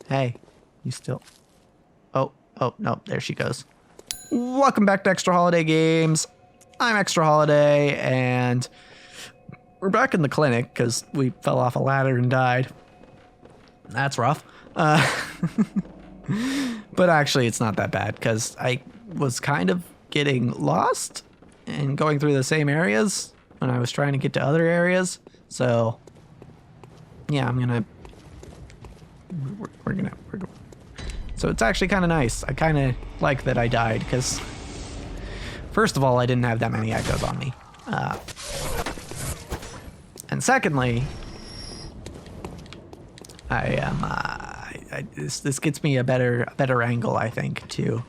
Hey, you still... Oh, no, there she goes. Welcome back to Extra Holiday Games. I'm Extra Holiday, and we're back in the clinic because we fell off a ladder and died. That's rough. But actually, it's not that bad because I was kind of getting lost and going through the same areas when I was trying to get to other areas. So, yeah, I'm gonna... We're gonna... So it's actually kind of nice. I kind of like that I died because, first of all, I didn't have that many echoes on me. And secondly, this gets me a better angle, I think, to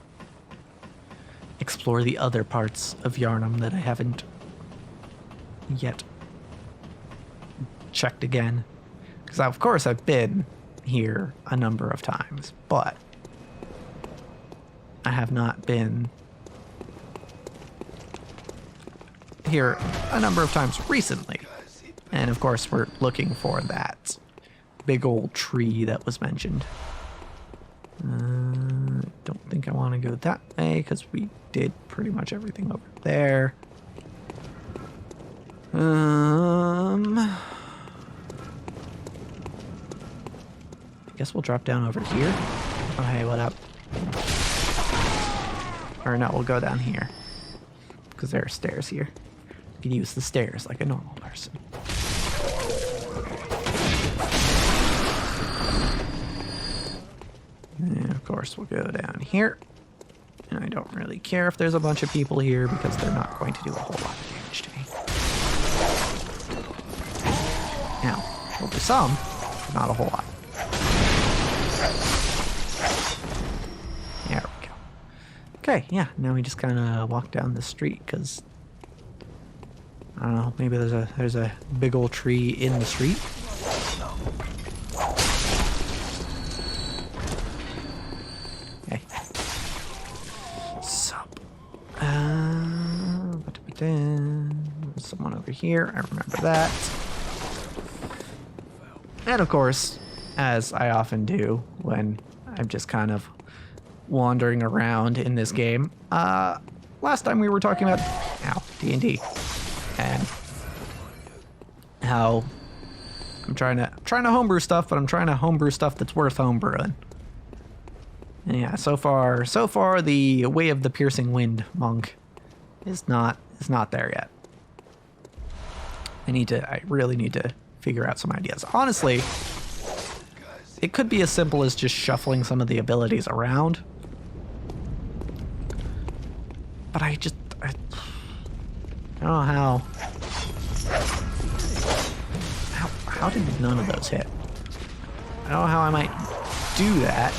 explore the other parts of Yarnham that I haven't yet checked again. Because of course I've been here a number of times, but I have not been here a number of times recently. And of course we're looking for that big old tree that was mentioned. Don't think I want to go that way because we did pretty much everything over there. I guess we'll drop down over here. Oh, hey, what up? Or no, we'll go down here because there are stairs here. You can use the stairs like a normal person. And of course, we'll go down here. And I don't really care if there's a bunch of people here because they're not going to do a whole lot of damage to me. Now, we'll do some, but not a whole lot. There we go. Okay, yeah, now we just kind of walk down the street because, I don't know, maybe there's a big old tree in the street. Okay. Sup. There's someone over here. I remember that. And of course, as I often do when I'm just kind of wandering around in this game, last time we were talking about D&D and how I'm trying to homebrew stuff, but I'm trying to homebrew stuff that's worth homebrewing. And yeah, so far the Way of the Piercing Wind monk is not there yet. I really need to figure out some ideas. Honestly, it could be as simple as just shuffling some of the abilities around. But I don't know how did none of those hit? I don't know how I might do that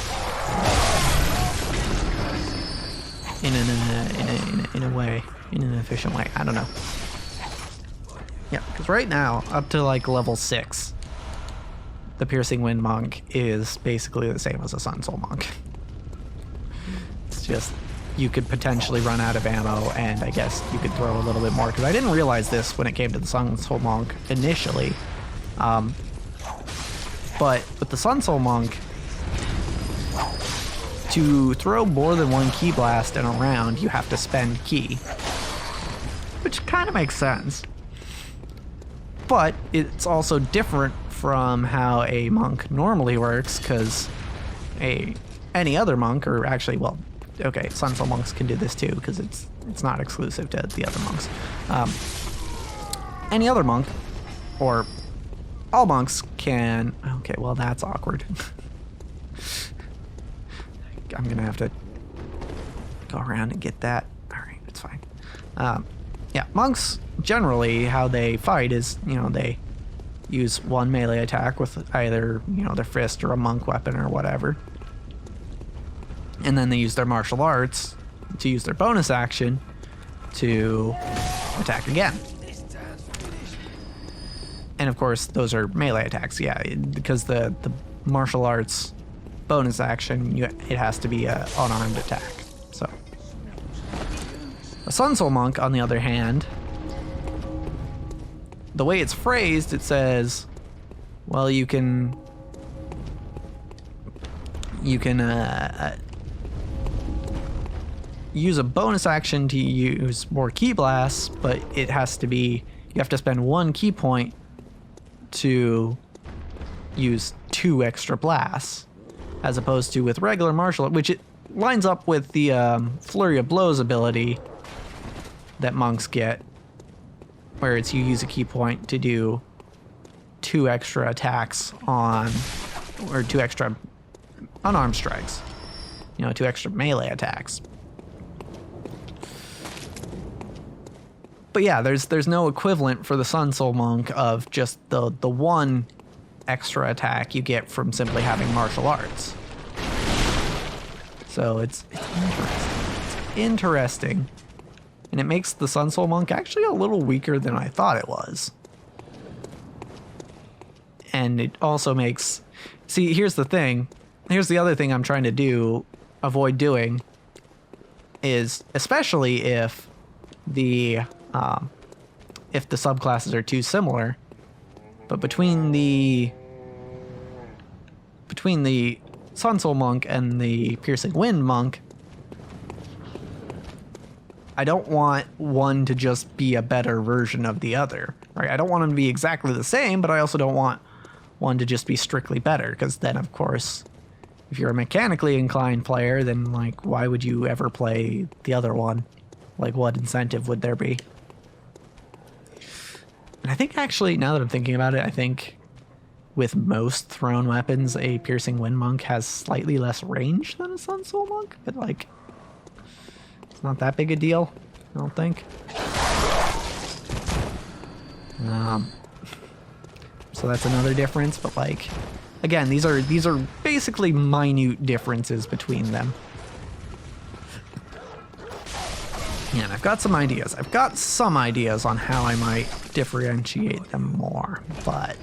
in a way, in an efficient way. I don't know. Yeah, because right now, up to like level 6, the Piercing Wind monk is basically the same as a Sun Soul monk. It's just, you could potentially run out of ammo, and I guess you could throw a little bit more, because I didn't realize this when it came to the Sun Soul monk initially. But with the Sun Soul monk, to throw more than one ki blast in a round, you have to spend ki. Which kind of makes sense. But it's also different from how a monk normally works, because any other monk, or actually, well, okay, Sun Soul monks can do this too, because it's not exclusive to the other monks. Any other monk, or all monks can... Okay, well, that's awkward. I'm gonna have to go around and get that. All right, it's fine. Yeah, monks, generally, how they fight is, they use one melee attack with either, their fist or a monk weapon or whatever. And then they use their martial arts to use their bonus action to attack again. And of course, those are melee attacks, yeah, because the martial arts bonus action, it has to be an unarmed attack. So, a Sun Soul monk, on the other hand, the way it's phrased, it says, well, you can you can use a bonus action to use more key blasts, but it has to be, you have to spend 1 key point to use 2 extra blasts, as opposed to with regular martial, which it lines up with the Flurry of Blows ability that monks get, where it's you use a key point to do 2 extra attacks on, or 2 extra unarmed strikes, you know, 2 extra melee attacks. But yeah, there's no equivalent for the Sun Soul Monk of just the 1 extra attack you get from simply having martial arts. So it's interesting. And it makes the Sun Soul Monk actually a little weaker than I thought it was. And it also makes... See, here's the thing. Here's the other thing I'm trying to avoid doing, is especially if the subclasses are too similar, but between the Sun Soul Monk and the Piercing Wind Monk, I don't want one to just be a better version of the other, right? I don't want them to be exactly the same, but I also don't want one to just be strictly better, because then, of course, if you're a mechanically inclined player, then, like, why would you ever play the other one? Like, what incentive would there be? And I think, actually, now that I'm thinking about it, I think with most thrown weapons, a Piercing Wind Monk has slightly less range than a Sun Soul Monk, but, like, it's not that big a deal, I don't think. So that's another difference, but, like, again, these are basically minute differences between them. Yeah, and I've got some ideas. I've got some ideas on how I might differentiate them more, but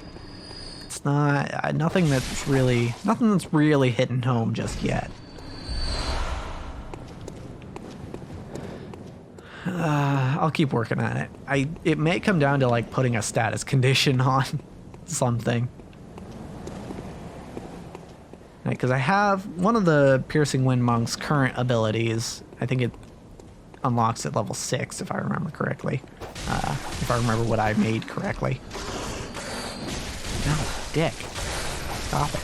it's not nothing that's really hitting home just yet. I'll keep working on it. It may come down to, like, putting a status condition on something. Because I have one of the Piercing Wind Monk's current abilities. I think it unlocks at level 6, if I remember correctly. If I remember what I made correctly. No, dick. Stop it.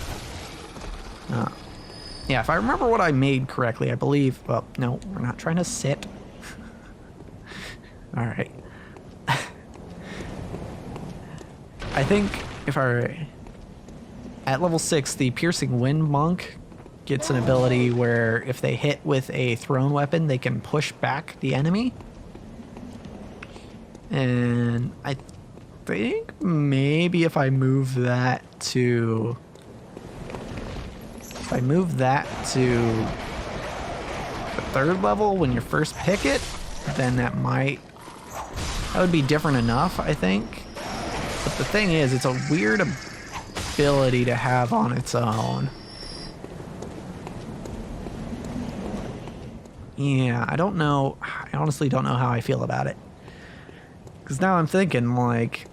Yeah, if I remember what I made correctly, I believe... Well, no, we're not trying to sit. Alright. I think if at level 6, the Piercing Wind Monk gets an ability where if they hit with a thrown weapon, they can push back the enemy. And I think maybe if I move that to... the 3rd level when you first pick it, then that would be different enough, I think. But the thing is, it's a weird ability to have on its own. Yeah, I don't know. I honestly don't know how I feel about it. Because now I'm thinking, like...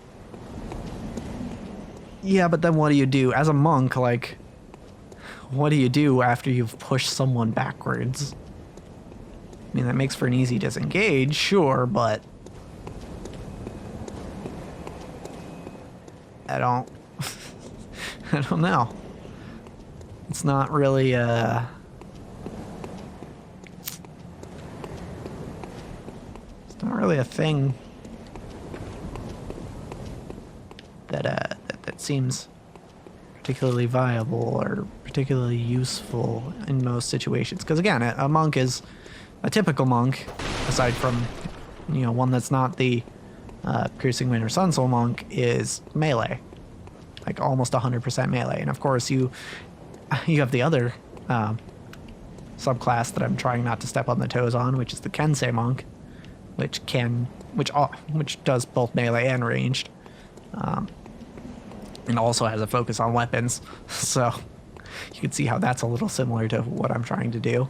Yeah, but then what do you do? As a monk, like... What do you do after you've pushed someone backwards? I mean, that makes for an easy disengage, sure, but... I don't know. It's not really it's not really a thing that seems particularly viable or particularly useful in most situations. Because again, a monk is a typical monk, aside from, you know, one that's not the Piercing Wind or Sun Soul Monk, is melee, like almost 100% melee. And of course you have the other subclass that I'm trying not to step on the toes on, which is the Kensei Monk, which does both melee and ranged, and also has a focus on weapons. So you can see how that's a little similar to what I'm trying to do.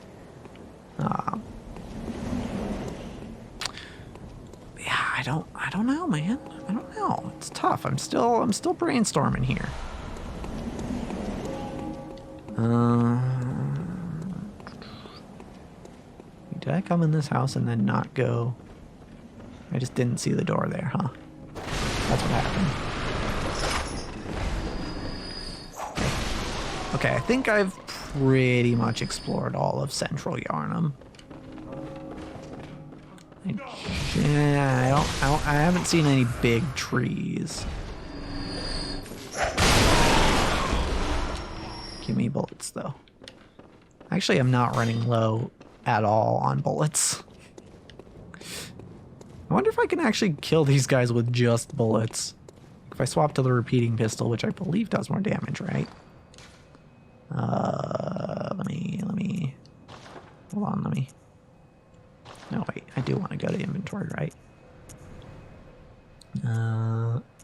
Yeah, I don't know, man. I don't know. It's tough. I'm still brainstorming here. Did I come in this house and then not go? I just didn't see the door there, huh? That's what happened. Okay, I think I've pretty much explored all of Central Yarnham. I haven't seen any big trees. Give me bullets, though. Actually, I'm not running low at all on bullets. I wonder if I can actually kill these guys with just bullets. If I swap to the repeating pistol, which I believe does more damage, right? Hold on, no, wait, I do want to go to inventory, right?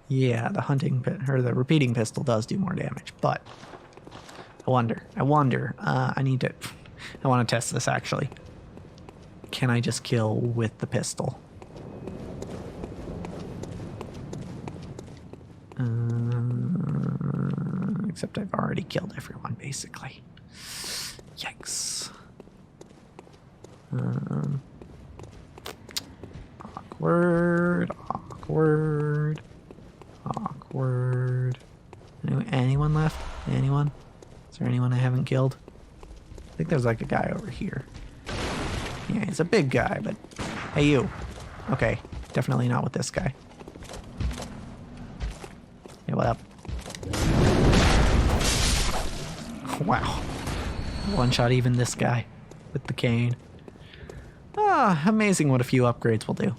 Yeah, the repeating pistol does do more damage, but I wonder, I want to test this actually. Can I just kill with the pistol? Except I've already killed everyone, basically. Yikes. Awkward. Anyone left? Anyone? Is there anyone I haven't killed? I think there's like a guy over here. Yeah, he's a big guy, but hey, you. Okay, definitely not with this guy. Hey, what up? Wow. One shot even this guy with the cane. Ah, amazing what a few upgrades will do.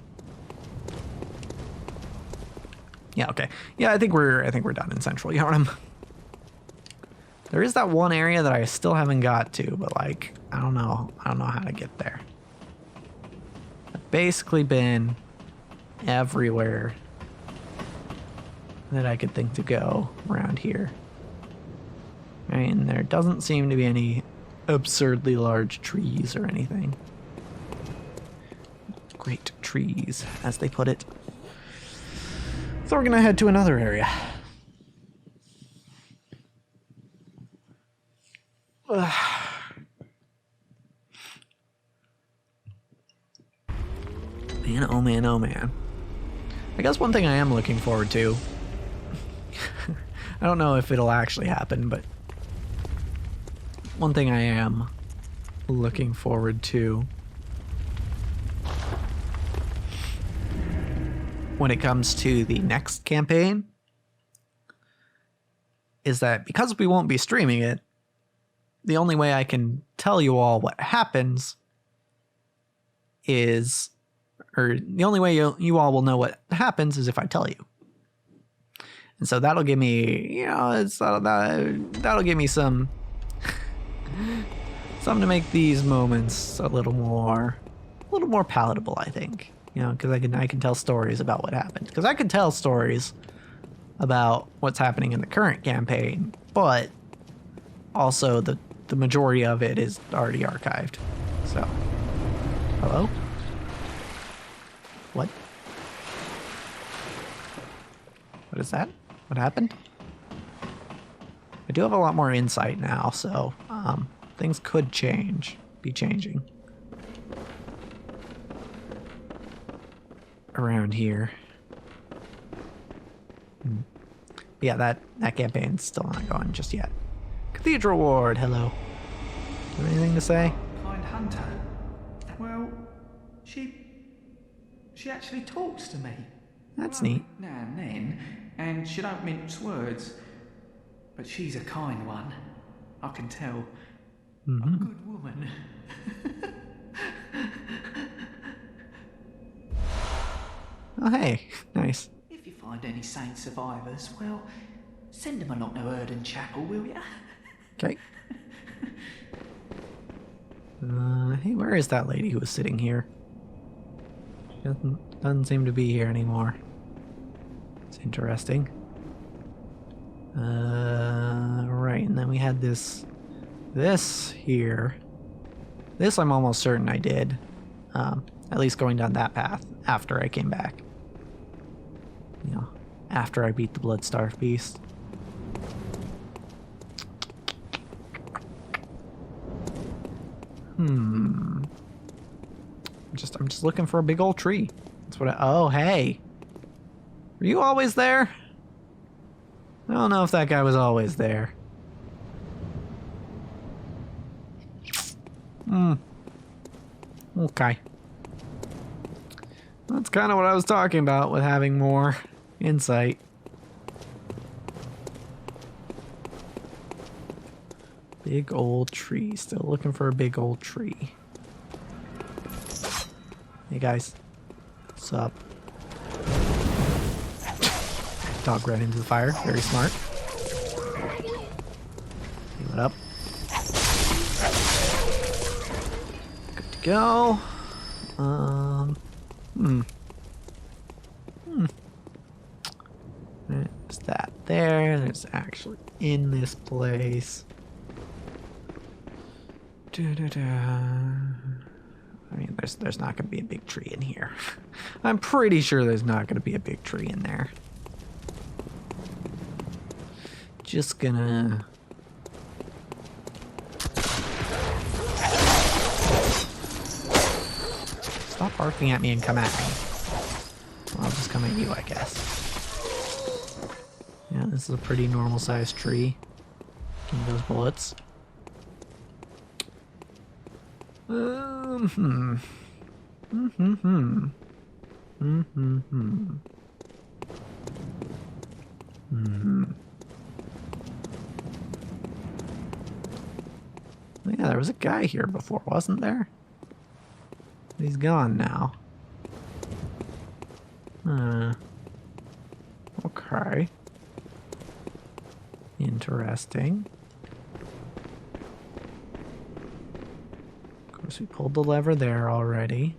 Yeah, okay. Yeah, I think we're done in Central Yarnham. There is that one area that I still haven't got to, but like, I don't know how to get there. I've basically been everywhere that I could think to go around here. I mean, there doesn't seem to be any absurdly large trees or anything. Great trees, as they put it. So we're gonna head to another area. Man, oh man, oh man. I guess one thing I am looking forward to, I don't know if it'll actually happen, but one thing I am looking forward to when it comes to the next campaign is that because we won't be streaming it, the only way I can tell you all what happens is, or the only way you all will know what happens is if I tell you. And so that'll give me, that'll give me some something to make these moments a little more palatable, I think. You know, because I can tell stories about what happened. Because I can tell stories about what's happening in the current campaign, but also the majority of it is already archived. So, hello? What? What is that? What happened? I do have a lot more insight now, so things could be changing around here. Yeah, that campaign's still not going just yet. Cathedral Ward, hello. Do you have anything to say? Kind hunter. Well, she actually talks to me. That's neat. Now and then, and she don't mince words. But she's a kind one. I can tell. Mm-hmm. A good woman. Oh, hey, nice. If you find any saint survivors, well, send them along to Erden Chapel, will ya? Okay. Hey, where is that lady who was sitting here? She doesn't seem to be here anymore. It's interesting. Right, and then we had this here. This I'm almost certain I did. At least going down that path after I came back. You know, after I beat the Bloodstarved Beast. I'm just looking for a big old tree. That's what oh, hey. Were you always there? I don't know if that guy was always there. Okay. That's kind of what I was talking about with having more insight. Big old tree. Still looking for a big old tree. Hey guys. What's up? Dog ran into the fire. Very smart. Heal it up. Good to go. There's that there. There's actually in this place. I mean, there's not going to be a big tree in here. I'm pretty sure there's not going to be a big tree in there. Just gonna... Stop barking at me and come at me. Well, I'll just come at you, I guess. Yeah, this is a pretty normal sized tree. Give me those bullets. Yeah, there was a guy here before, wasn't there? He's gone now. Okay. Interesting. Of course, we pulled the lever there already.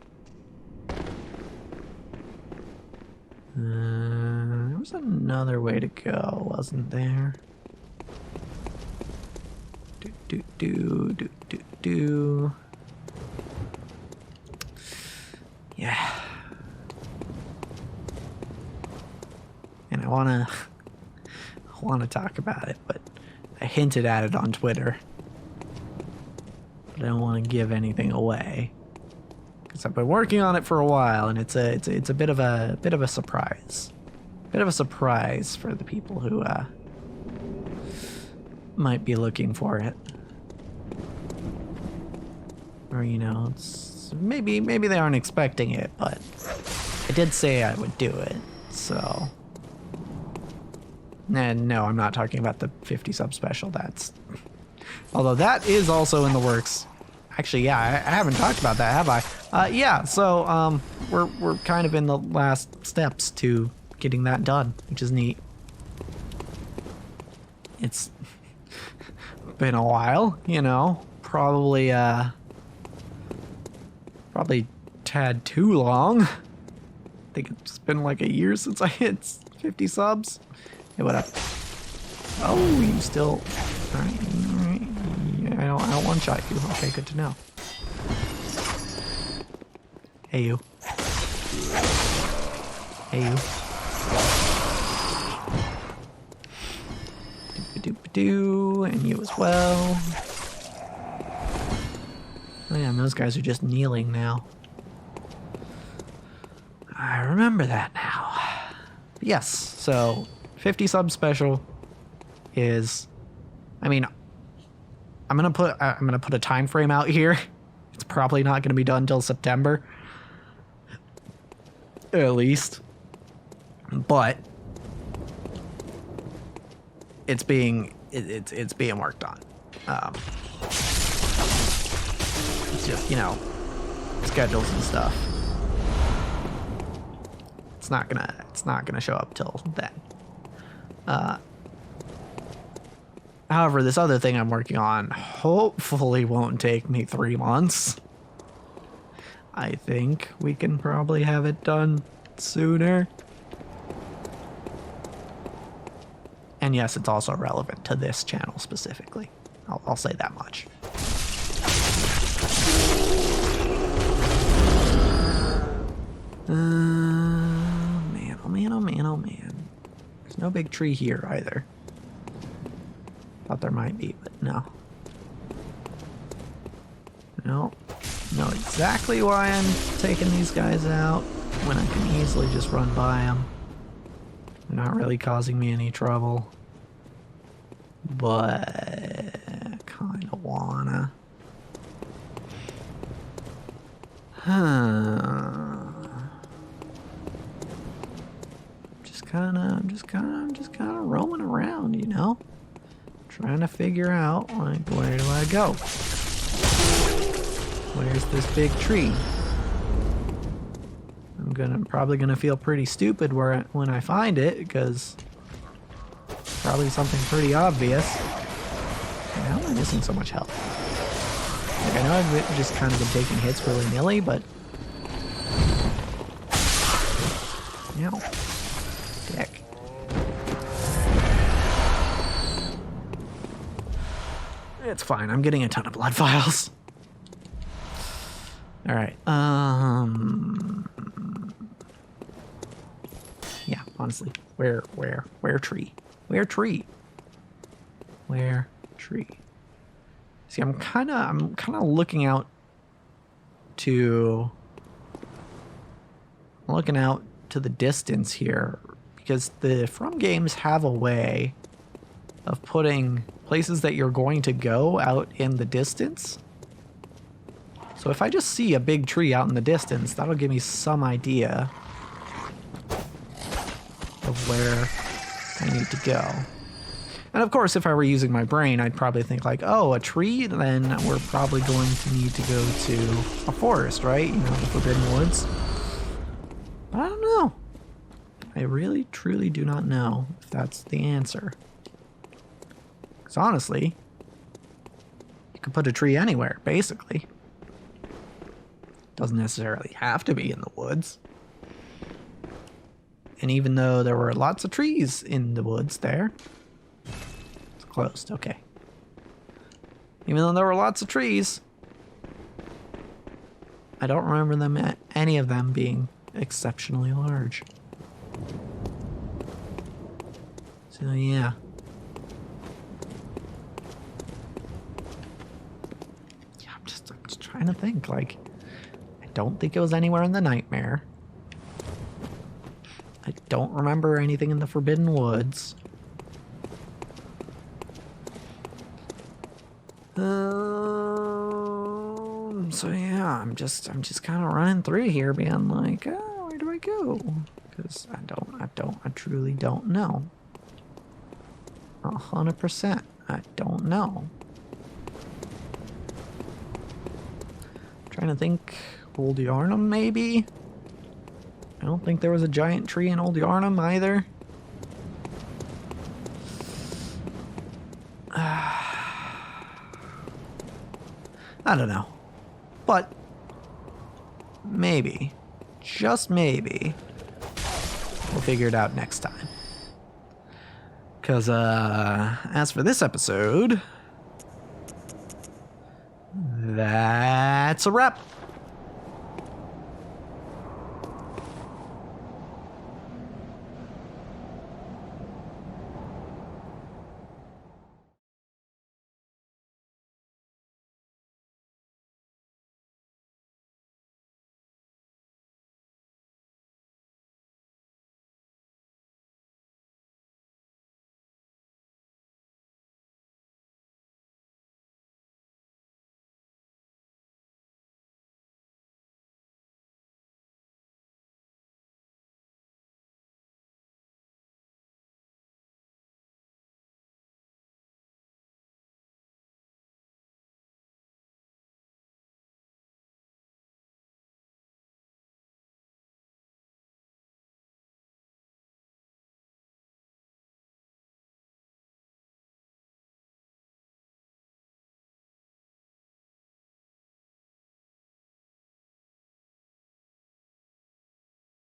There was another way to go, wasn't there? Do. Yeah. And I wanna talk about it, but I hinted at it on Twitter. But I don't want to give anything away. Because I've been working on it for a while, and it's a bit of a surprise. Bit of a surprise for the people who might be looking for it. Or, you know, it's maybe they aren't expecting it, but I did say I would do it, so. And no, I'm not talking about the 50 sub special. That's, although that is also in the works. Actually, yeah, I haven't talked about that, have I? Yeah, so we're kind of in the last steps to getting that done, which is neat. It's been a while, you know, probably tad too long. I think it's been like a year since I hit 50 subs. Hey, what up? Oh, you still... Alright. I don't one-shot you. Okay, good to know. Hey, you. Hey, you. Doop-a-doop-a-doo, and you as well. Oh yeah, and those guys are just kneeling now. I remember that now. Yes, so 50 sub special is, I mean, I'm gonna put a time frame out here. It's probably not gonna be done till September, at least. But it's being worked on. It's just, you know, schedules and stuff. It's not gonna show up till then. However, this other thing I'm working on hopefully won't take me 3 months. I think we can probably have it done sooner. And yes, it's also relevant to this channel specifically. I'll say that much. Man, oh man, oh man, oh man. There's no big tree here either. Thought there might be, but no. No, it's exactly why I'm taking these guys out when I can easily just run by them. They're not really causing me any trouble. But kind of wanna. I'm just kind of roaming around, you know? Trying to figure out, like, where do I go? Where's this big tree? I'm probably gonna feel pretty stupid when I find it, because it's probably something pretty obvious. And how am I missing so much health? Like, I know I've just kind of been taking hits willy-nilly, but... Ow. Dick. It's fine, I'm getting a ton of blood vials. Alright, yeah, honestly, where tree? Where tree? Where tree? See, I'm kind of looking out to the distance here, because the From games have a way of putting places that you're going to go out in the distance. So if I just see a big tree out in the distance, that'll give me some idea of where I need to go. And of course, if I were using my brain, I'd probably think like, oh, a tree, then we're probably going to need to go to a forest, right? You know, the Forbidden Woods. But I don't know. I really, truly do not know if that's the answer. Because honestly, you could put a tree anywhere, basically. Doesn't necessarily have to be in the woods. And even though there were lots of trees in the woods there, it's closed, okay. Even though there were lots of trees, I don't remember them, any of them being exceptionally large. So yeah. Yeah, I'm just trying to think, like, I don't think it was anywhere in the nightmare. I don't remember anything in the Forbidden Woods. So yeah, I'm just kind of running through here, being like, oh, where do I go? Because I truly don't know. 100%, I don't know. Trying to think, Old Yarnham maybe? I don't think there was a giant tree in Old Yarnham either. I don't know. But maybe, just maybe, we'll figure it out next time. Because, as for this episode, that's a wrap.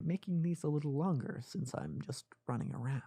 Making these a little longer since I'm just running around.